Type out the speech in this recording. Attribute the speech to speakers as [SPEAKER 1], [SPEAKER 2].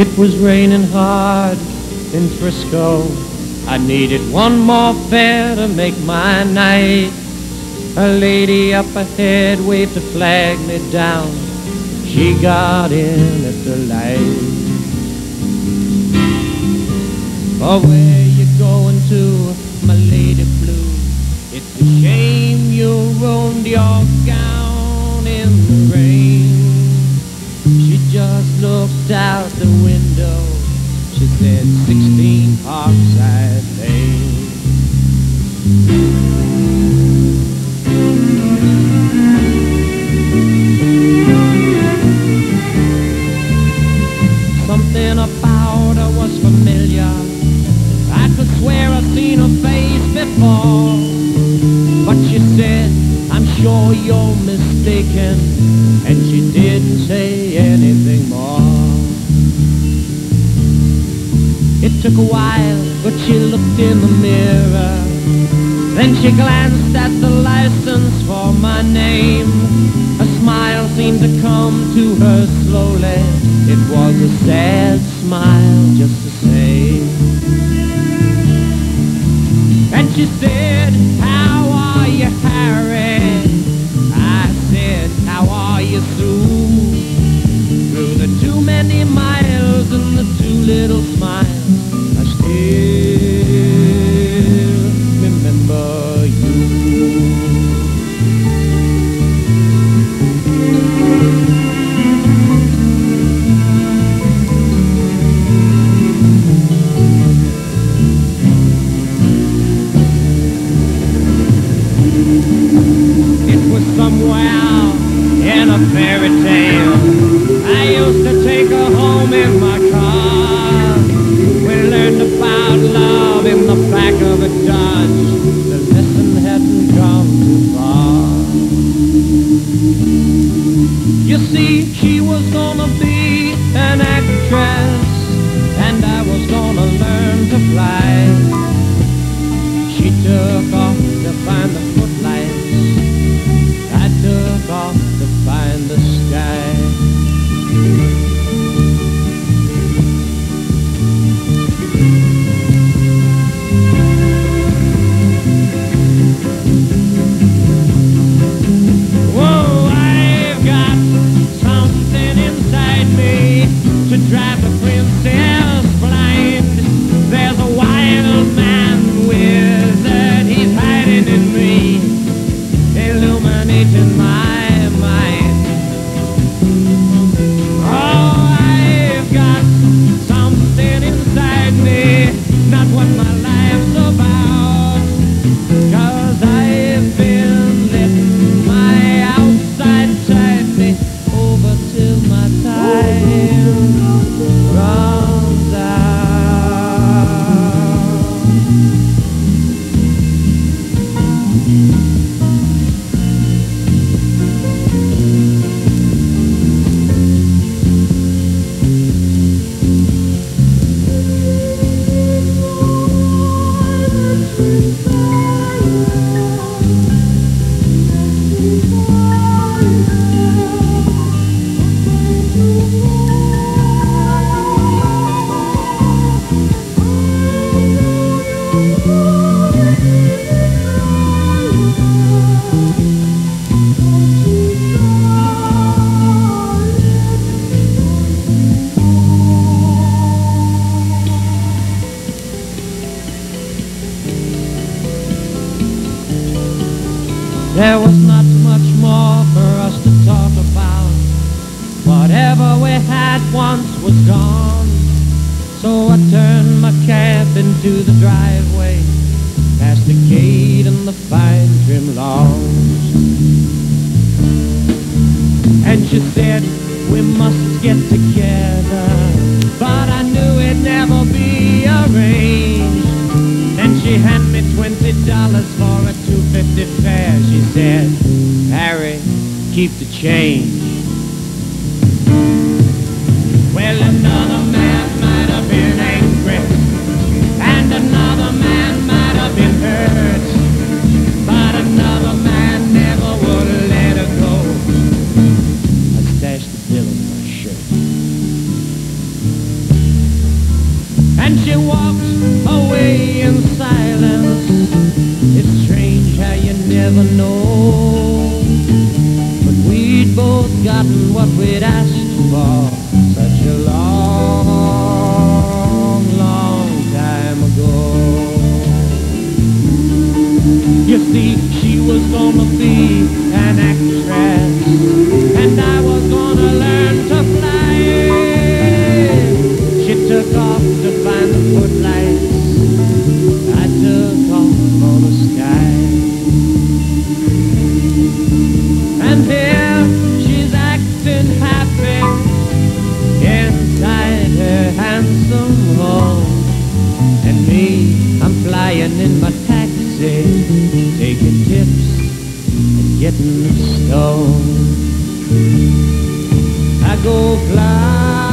[SPEAKER 1] It was raining hard in Frisco. I needed one more fare to make my night. A lady up ahead waved to flag me down. She got in at the light. Oh, where you going to, my lady blue? It's a shame you ruined your gown in the rain. She just looked out the window. She said 16 Parkside Lane. Something about her was familiar. I could swear I'd seen her face before. But she said, I'm sure you're mistaken. And she didn't say anything more. It took a while, but she looked in the mirror. Then she glanced at the license for my name. A smile seemed to come to her slowly. It was a sad smile just the same. And she said, how are you, Harry? I said, how are you, Sue? Through the too many miles and the too little smiles, I still remember you. It was somewhere in a fairy tale. I used to take her home in my car. We learned about love in the back of a Dodge. The lesson hadn't gone too far. You see, she was gonna be an actress, and I was gonna learn to fly. She took off to find the footlights. I took off to find the sky. Whoa, I've got something inside me to drive the princess blind. There's a wild man wizard, he's hiding in me, illuminating my mind. Oh, I've got something inside me, not what my life's about. 'Cause I've been letting my outside tide me over till my time runs out. There was not much more for us to talk about. Whatever we had once was gone. So I turned my cab into the driveway, past the gate and the fine trim lawns. And she said, we must get together, but I knew it'd never be arranged. Then she handed me $20 for a $2.50 fare. She said, Harry, keep the change. Well, another man might have been angry, and another man might have been hurt, but another man never would let her go. I stashed the bill in my shirt. and she walks away in silence. It's strange how you never know, but we'd both gotten what we'd asked for such a long, long time ago. You see, she was gonna be an actress, and I was gonna learn to fly. She took off to find the footlights, I took off for the sky. And here she's acting happy inside her handsome home, and me, I'm flying in my taxi, taking tips and getting stoned. I go fly